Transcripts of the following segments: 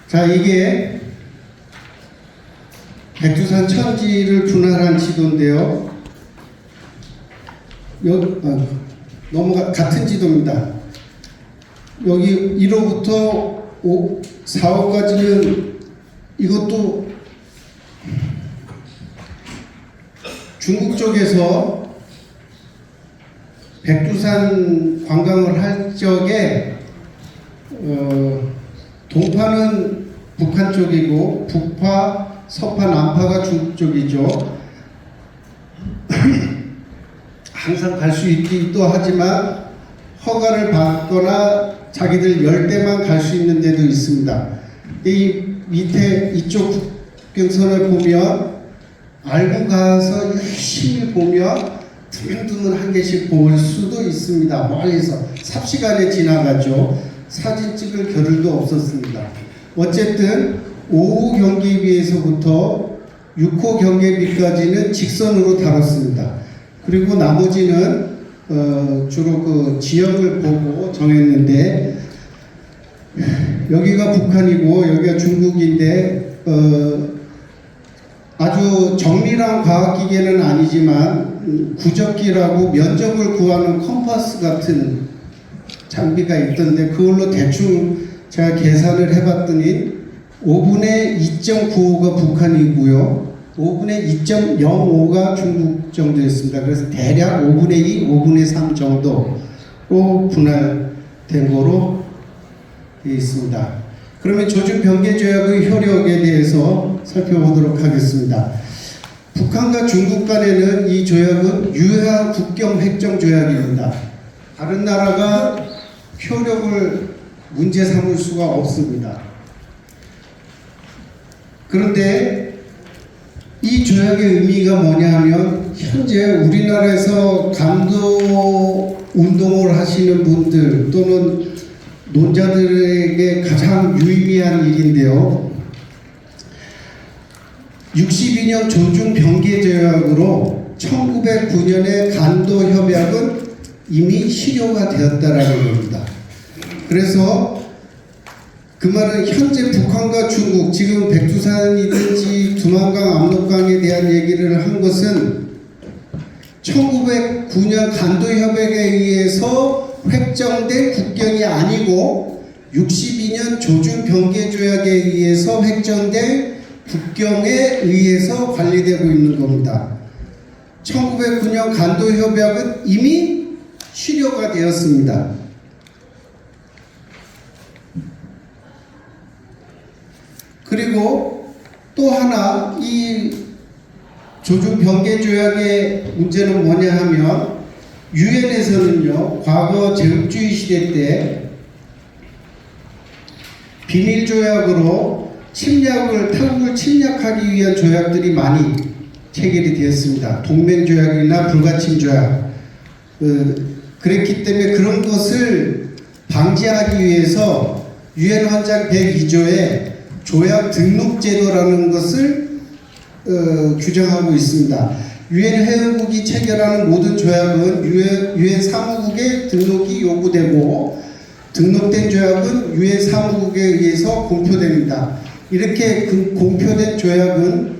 자, 이게 백두산 천지를 분할한 지도인데요. 같은 지도입니다. 여기 1호부터 4호까지는 이것도 중국 쪽에서 백두산 관광을 할 적에 동파는 북한 쪽이고 북파, 서파, 남파가 중국 쪽이죠. 항상 갈 수 있기도 하지만 허가를 받거나 자기들 열대만 갈 수 있는 데도 있습니다. 이 밑에 이쪽 국경선을 보면 알고 가서 열심히 보면 드문드문 한 개씩 볼 수도 있습니다. 멀리서 삽시간에 지나가죠. 사진 찍을 겨를도 없었습니다. 어쨌든 5호 경계비에서부터 6호 경계비까지는 직선으로 다뤘습니다. 그리고 나머지는 주로 그 지역을 보고 정했는데, 여기가 북한이고 여기가 중국인데 아주 정밀한 과학기계는 아니지만 구적기라고 면적을 구하는 컴파스 같은 장비가 있던데, 그걸로 대충 제가 계산을 해봤더니 5분의 2.95가 북한이고요, 5분의 2.05가 중국 정도였습니다. 그래서 대략 5분의 2, 5분의 3 정도로 분할된 거로 되어 있습니다. 그러면 조준병계조약의 효력에 대해서 살펴보도록 하겠습니다. 북한과 중국 간에는 이 조약은 유해한 국경 획정 조약입니다. 다른 나라가 효력을 문제 삼을 수가 없습니다. 그런데 이 조약의 의미가 뭐냐 하면, 현재 우리나라에서 감도 운동을 하시는 분들 또는 논자들에게 가장 유의미한 일인데요. 62년 조중병계조약으로 1909년의 간도협약은 이미 실효가 되었다라는 겁니다. 그래서 그 말은 현재 북한과 중국, 지금 백두산이든지 두만강, 압록강에 대한 얘기를 한 것은 1909년 간도협약에 의해서 획정된 국경이 아니고 62년 조준병계조약에 의해서 획정된 국경에 의해서 관리되고 있는 겁니다. 1909년 간도협약은 이미 실효가 되었습니다. 그리고 또 하나, 이 조준병계조약의 문제는 뭐냐 하면, 유엔에서는요, 과거 제국주의 시대 때 비밀조약으로 타국을 침략하기 위한 조약들이 많이 체결이 되었습니다. 동맹조약이나 불가침조약. 그랬기 때문에 그런 것을 방지하기 위해서 유엔 헌장 102조에 조약 등록제도라는 것을 규정하고 있습니다. 유엔 회원국이 체결하는 모든 조약은 유엔 사무국에 등록이 요구되고, 등록된 조약은 유엔 사무국에 의해서 공표됩니다. 이렇게 공표된 조약은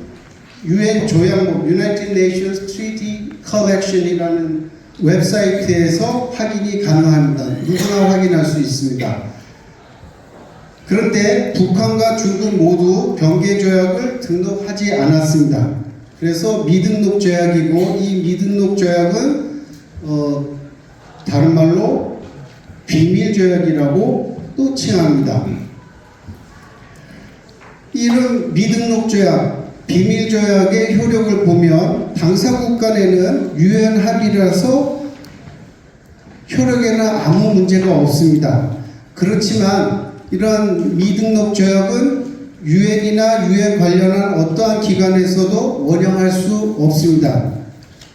유엔 조약목 United Nations Treaty Collection이라는 웹사이트에서 확인이 가능합니다. 누구나 확인할 수 있습니다. 그런데 북한과 중국 모두 병계조약을 등록하지 않았습니다. 그래서 미등록 조약이고, 이 미등록 조약은 다른 말로 비밀 조약이라고 또 칭합니다. 이런 미등록 조약, 비밀 조약의 효력을 보면 당사국 간에는 유엔 합의라서 효력에는 아무 문제가 없습니다. 그렇지만 이러한 미등록 조약은 유엔이나 유엔 관련한 어떠한 기관에서도 원용할 수 없습니다.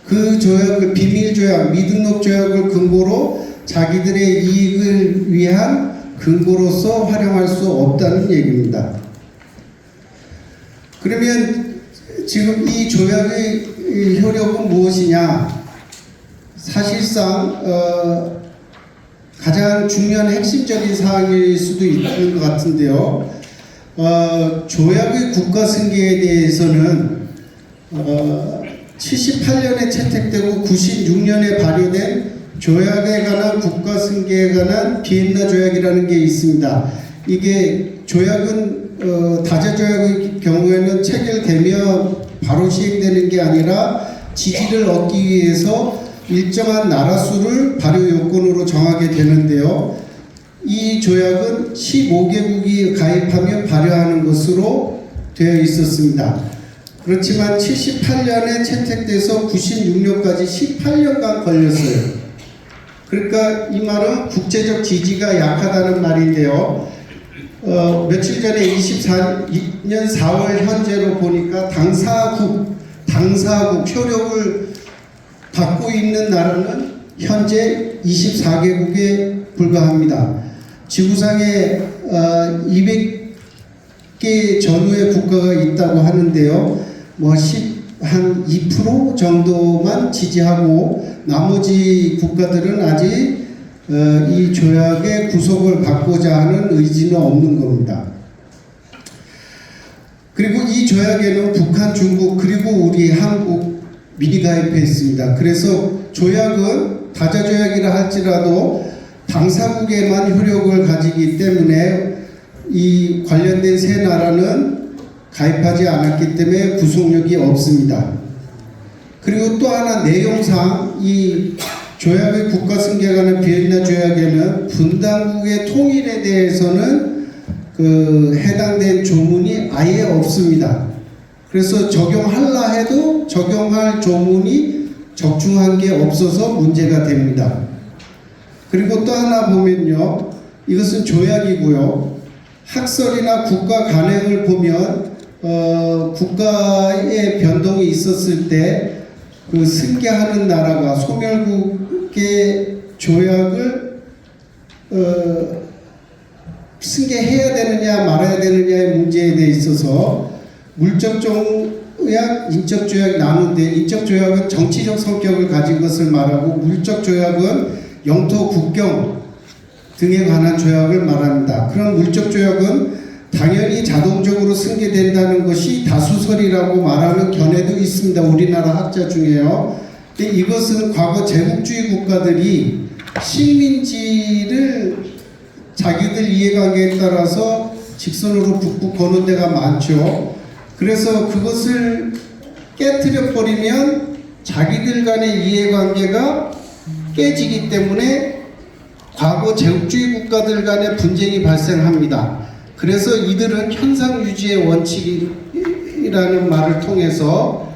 그 조약을, 비밀 조약, 미등록 조약을 근거로 자기들의 이익을 위한 근거로서 활용할 수 없다는 얘기입니다. 그러면 지금 이 조약의 효력은 무엇이냐? 사실상 가장 중요한 핵심적인 사항일 수도 있는 것 같은데요. 조약의 국가 승계에 대해서는 78년에 채택되고 96년에 발효된 조약에 관한 국가 승계에 관한 비엔나 조약이라는 게 있습니다. 이게 조약은 다자조약의 경우에는 체결되면 바로 시행되는 게 아니라 지지를 얻기 위해서 일정한 나라 수를 발효 요건으로 정하게 되는데요. 이 조약은 15개국이 가입하면 발효하는 것으로 되어 있었습니다. 그렇지만 78년에 채택돼서 96년까지 18년간 걸렸어요. 그러니까 이 말은 국제적 지지가 약하다는 말인데요. 며칠 전에 24년 4월 현재로 보니까 당사국 효력을 받고 있는 나라는 현재 24개국에 불과합니다. 지구상에 200개 전후의 국가가 있다고 하는데요. 한 2% 정도만 지지하고 나머지 국가들은 아직 이 조약의 구속을 받고자 하는 의지는 없는 겁니다. 그리고 이 조약에는 북한, 중국 그리고 우리 한국 미리 가입해 있습니다. 그래서 조약은 다자조약이라 할지라도 당사국에만 효력을 가지기 때문에 이 관련된 세 나라는 가입하지 않았기 때문에 구속력이 없습니다. 그리고 또 하나 내용상 이 조약의 국가 승계에 관한 비엔나 조약에는 분당국의 통일에 대해서는 해당된 조문이 아예 없습니다. 그래서 적용할라 해도 적용할 조문이 적중한 게 없어서 문제가 됩니다. 그리고 또 하나 보면요, 이것은 조약이고요. 학설이나 국가 간행을 보면 국가의 변동이 있었을 때 그 승계하는 나라가 소멸국의 조약을 승계해야 되느냐 말아야 되느냐의 문제에 대해 있어서 물적 조약, 인적 조약 나누는데 인적 조약은 정치적 성격을 가진 것을 말하고 물적 조약은 영토 국경 등에 관한 조약을 말합니다. 그런 물적 조약은 당연히 자동적으로 승계된다는 것이 다수설이라고 말하는 견해도 있습니다. 우리나라 학자 중에요. 근데 이것은 과거 제국주의 국가들이 식민지를 자기들 이해관계에 따라서 직선으로 북북 거는 데가 많죠. 그래서 그것을 깨트려 버리면 자기들 간의 이해관계가 깨지기 때문에 과거 제국주의 국가들 간의 분쟁이 발생합니다. 그래서 이들은 현상유지의 원칙이라는 말을 통해서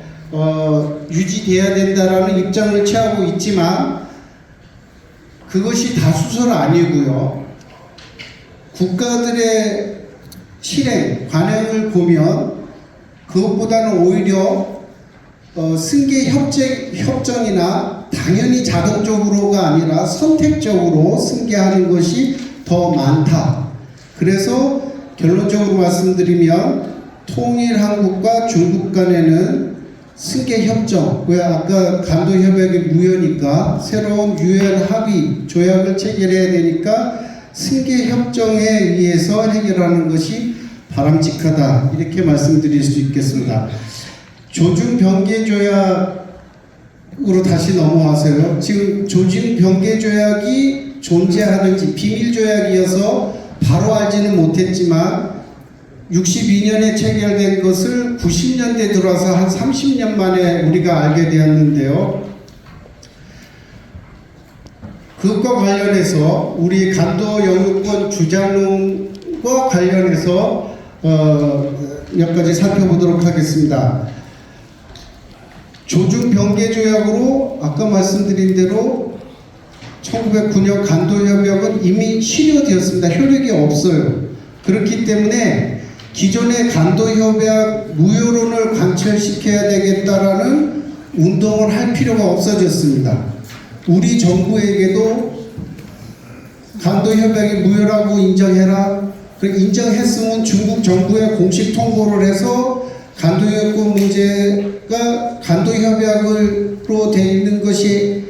유지돼야 된다라는 입장을 취하고 있지만 그것이 다수설 아니고요. 국가들의 실행, 관행을 보면 그것보다는 오히려 승계 협정이나 당연히 자동적으로가 아니라 선택적으로 승계하는 것이 더 많다. 그래서 결론적으로 말씀드리면 통일 한국과 중국 간에는 승계 협정, 왜 아까 간도 협약이 무효니까 새로운 유엔 합의 조약을 체결해야 되니까 승계 협정에 의해서 해결하는 것이 바람직하다, 이렇게 말씀드릴 수 있겠습니다. 조중 병계 조약으로 다시 넘어와서요. 지금 조중 병계 조약이 존재하는지 비밀 조약이어서 바로 알지는 못했지만 62년에 체결된 것을 90년대 들어와서 한 30년 만에 우리가 알게 되었는데요. 그것과 관련해서 우리 간도 영유권 주장론과 관련해서 몇 가지 살펴보도록 하겠습니다. 조중 병계 조약으로 아까 말씀드린 대로 1909년 간도협약은 이미 실효되었습니다. 효력이 없어요. 그렇기 때문에 기존의 간도협약 무효론을 관철시켜야 되겠다라는 운동을 할 필요가 없어졌습니다. 우리 정부에게도 간도협약이 무효라고 인정해라. 인정했으면 중국 정부에 공식 통보를 해서 간도여권 문제가 간도협약으로 되어 있는 것이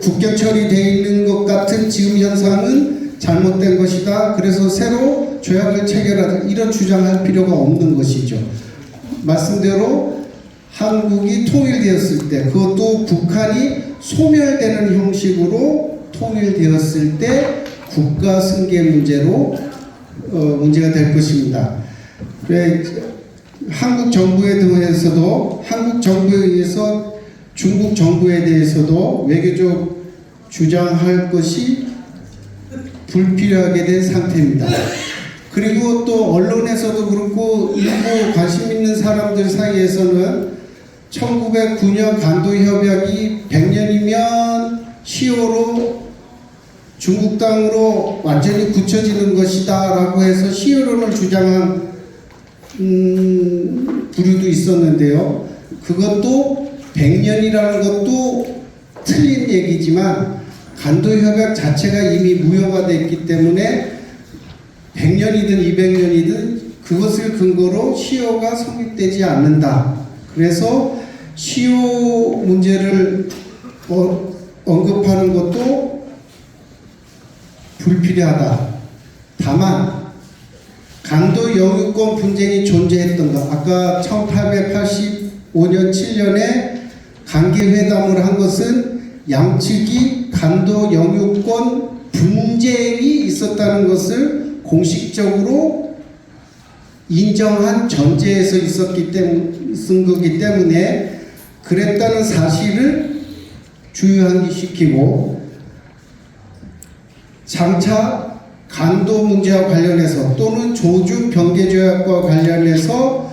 국경 처리되어 있는 것 같은 지금 현상은 잘못된 것이다. 그래서 새로 조약을 체결하자 이런 주장할 필요가 없는 것이죠. 말씀대로 한국이 통일되었을 때, 그것도 북한이 소멸되는 형식으로 통일되었을 때 국가 승계 문제로 문제가 될 것입니다. 한국 정부에 대해서도, 한국 정부에 의해서 중국 정부에 대해서도 외교적 주장할 것이 불필요하게 된 상태입니다. 그리고 또 언론에서도 그렇고 일부 관심 있는 사람들 사이에서는 1909년 간도협약이 100년이면 10호로 중국 땅으로 완전히 굳혀지는 것이다 라고 해서 시효론을 주장한 부류도 있었는데요. 그것도 100년이라는 것도 틀린 얘기지만 간도협약 자체가 이미 무효가 됐기 때문에 100년이든 200년이든 그것을 근거로 시효가 성립되지 않는다. 그래서 시효 문제를 언급하는 것도 불필요하다. 다만 간도 영유권 분쟁이 존재했던 것, 아까 1885년 7년에 관계회담을 한 것은 양측이 간도 영유권 분쟁이 있었다는 것을 공식적으로 인정한 전제에서 쓴 거기 때문에 그랬다는 사실을 주의하기시키고, 장차 간도 문제와 관련해서 또는 조주 병계조약과 관련해서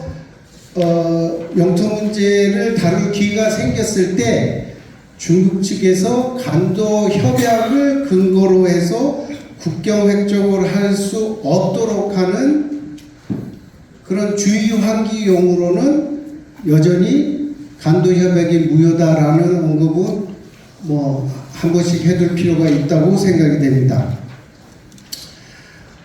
영토 문제를 다룰 기회가 생겼을 때 중국 측에서 간도 협약을 근거로 해서 국경 획정을 할 수 없도록 하는 그런 주의 환기용으로는 여전히 간도 협약이 무효다라는 언급은 한 번씩 해둘 필요가 있다고 생각이 됩니다.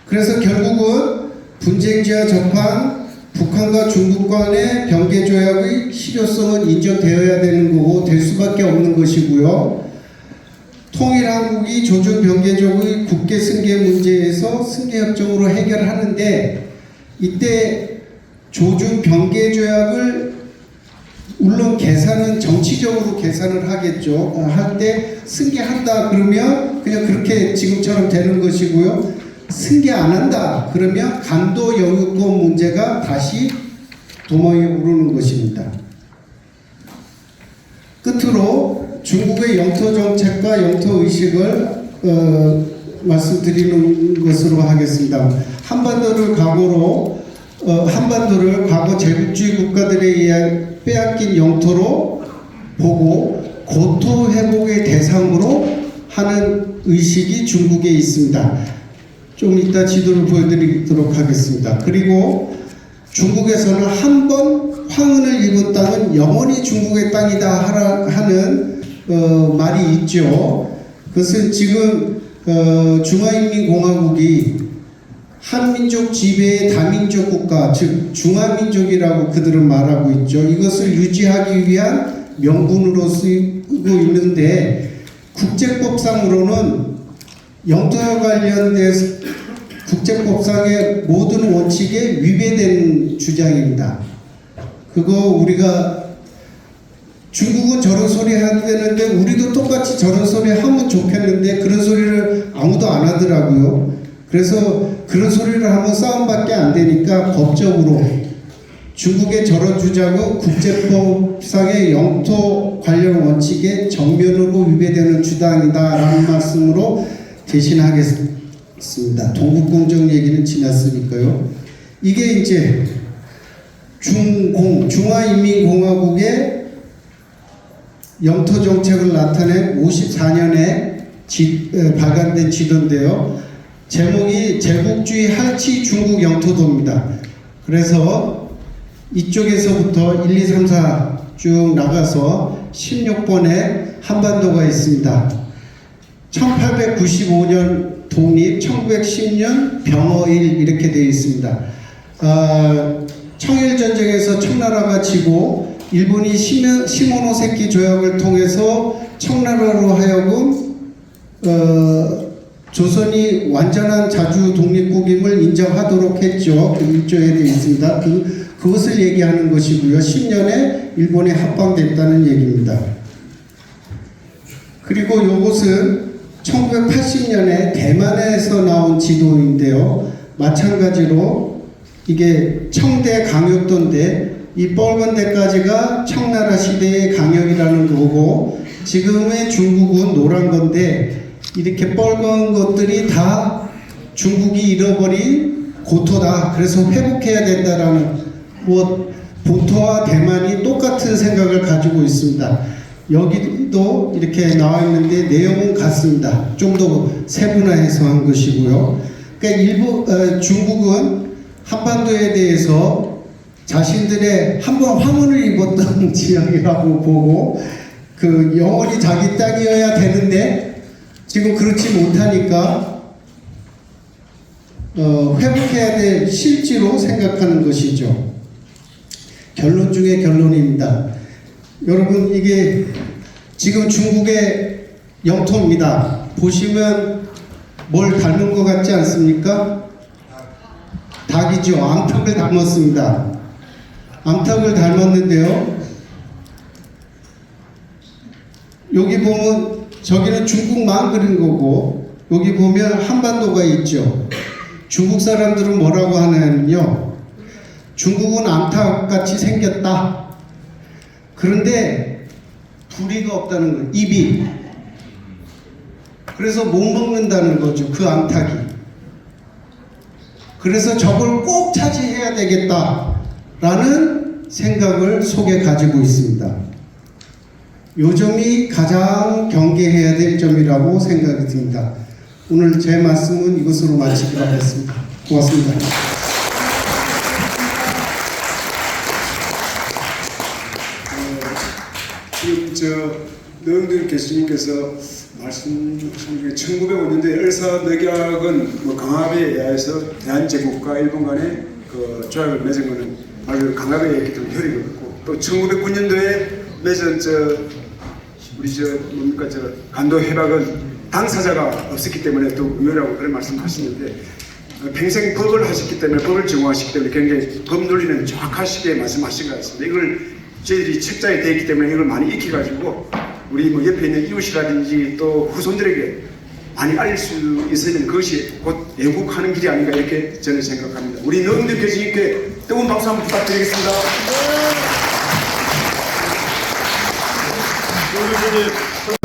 그래서 결국은 분쟁지와 접한 북한과 중국 간의 병계조약의 실효성은 인정되어야 되는 거고 될 수밖에 없는 것이고요. 통일한국이 조준병계족의 국계 승계 문제에서 승계협정으로 해결하는데, 이때 조준병계조약을 물론 계산은 정치적으로 계산을 하겠죠. 할 때 승계한다 그러면 그냥 그렇게 지금처럼 되는 것이고요. 승계 안 한다 그러면 간도 영유권 문제가 다시 도마에 오르는 것입니다. 끝으로 중국의 영토 정책과 영토 의식을 말씀드리는 것으로 하겠습니다. 한반도를 과거 제국주의 국가들에 의해 빼앗긴 영토로 보고 고토 회복의 대상으로 하는 의식이 중국에 있습니다. 좀 이따 지도를 보여드리도록 하겠습니다. 그리고 중국에서는 한 번 황혼을 입은 땅은 영원히 중국의 땅이다 하는 말이 있죠. 그것은 지금 중화인민공화국이 한민족 지배의 다민족 국가, 즉 중화민족이라고 그들은 말하고 있죠. 이것을 유지하기 위한 명분으로 쓰이고 있는데, 국제법상으로는 영토와 관련돼서 국제법상의 모든 원칙에 위배된 주장입니다. 그거 우리가 중국은 저런 소리 해야 되는데 우리도 똑같이 저런 소리 하면 좋겠는데 그런 소리를 아무도 안 하더라고요. 그래서 그런 소리를 하면 싸움밖에 안 되니까 법적으로 중국의 저런 주장은 국제법상의 영토 관련 원칙에 정면으로 위배되는 주장이다라는 말씀으로 대신하겠습니다. 동북공정 얘기는 지났으니까요. 이게 이제 중화인민공화국의 영토 정책을 나타낸 54년에 발간된 지도인데요. 제목이 제국주의 할치 중국 영토도입니다. 그래서 이쪽에서부터 1, 2, 3, 4 쭉 나가서 16번에 한반도가 있습니다. 1895년 독립, 1910년 병어일 이렇게 되어 있습니다. 청일전쟁에서 청나라가 지고 일본이 시모노세키 조약을 통해서 청나라로 하여금 조선이 완전한 자주 독립국임을 인정하도록 했죠. 그 1조에 되어 있습니다. 그것을 얘기하는 것이고요. 10년에 일본에 합방됐다는 얘기입니다. 그리고 이것은 1980년에 대만에서 나온 지도인데요. 마찬가지로 이게 청대 강역도인데 이 빨간 데까지가 청나라 시대의 강역이라는 거고 지금의 중국은 노란 건데 이렇게 빨간 것들이 다 중국이 잃어버린 고토다. 그래서 회복해야 된다라는 본토와 대만이 똑같은 생각을 가지고 있습니다. 여기도 이렇게 나와 있는데 내용은 같습니다. 좀 더 세분화해서 한 것이고요. 그러니까 중국은 한반도에 대해서 자신들의 한번 화문을 입었던 지역이라고 보고 그 영원히 자기 땅이어야 되는데 지금 그렇지 못하니까 회복해야 될 실지로 생각하는 것이죠. 결론 중에 결론입니다. 여러분 이게 지금 중국의 영토입니다. 보시면 뭘 닮은 것 같지 않습니까? 닭이죠. 암탉을 닮았습니다. 암탉을 닮았는데요. 여기 보면 저기는 중국만 그린 거고 여기 보면 한반도가 있죠. 중국 사람들은 뭐라고 하냐면요. 중국은 암탉같이 생겼다. 그런데 부리가 없다는 거예요. 입이. 그래서 못 먹는다는 거죠. 그 암탉이. 그래서 저걸 꼭 차지해야 되겠다라는 생각을 속에 가지고 있습니다. 요 점이 가장 경계해야 될 점이라고 생각이 듭니다. 오늘 제 말씀은 이것으로 마치도록 하겠습니다. 고맙습니다. 지금 노영돈 교수님께서 말씀하신 중에 1905년도에 을사늑약은 강압에 의해서 대한제국과 일본 간의 그 조약을 맺은 것은 아주 강압에 있기 때문에 효력이 없고 또 1909년도에 맺은 간도 해박은 당사자가 없었기 때문에 또 의외라고 그런 말씀하시는데 평생 법을 하셨기 때문에 법을 전공하셨기 때문에 굉장히 법 논리는 정확하시게 말씀하신 것 같습니다. 이걸 저희들이 책자에 되어 있기 때문에 이걸 많이 익혀가지고 우리 옆에 있는 이웃이라든지 또 후손들에게 많이 알릴 수 있으면 그것이 곧 애국하는 길이 아닌가 이렇게 저는 생각합니다. 우리 노영돈 교수님께 뜨거운 박수 한번 부탁드리겠습니다. 교수님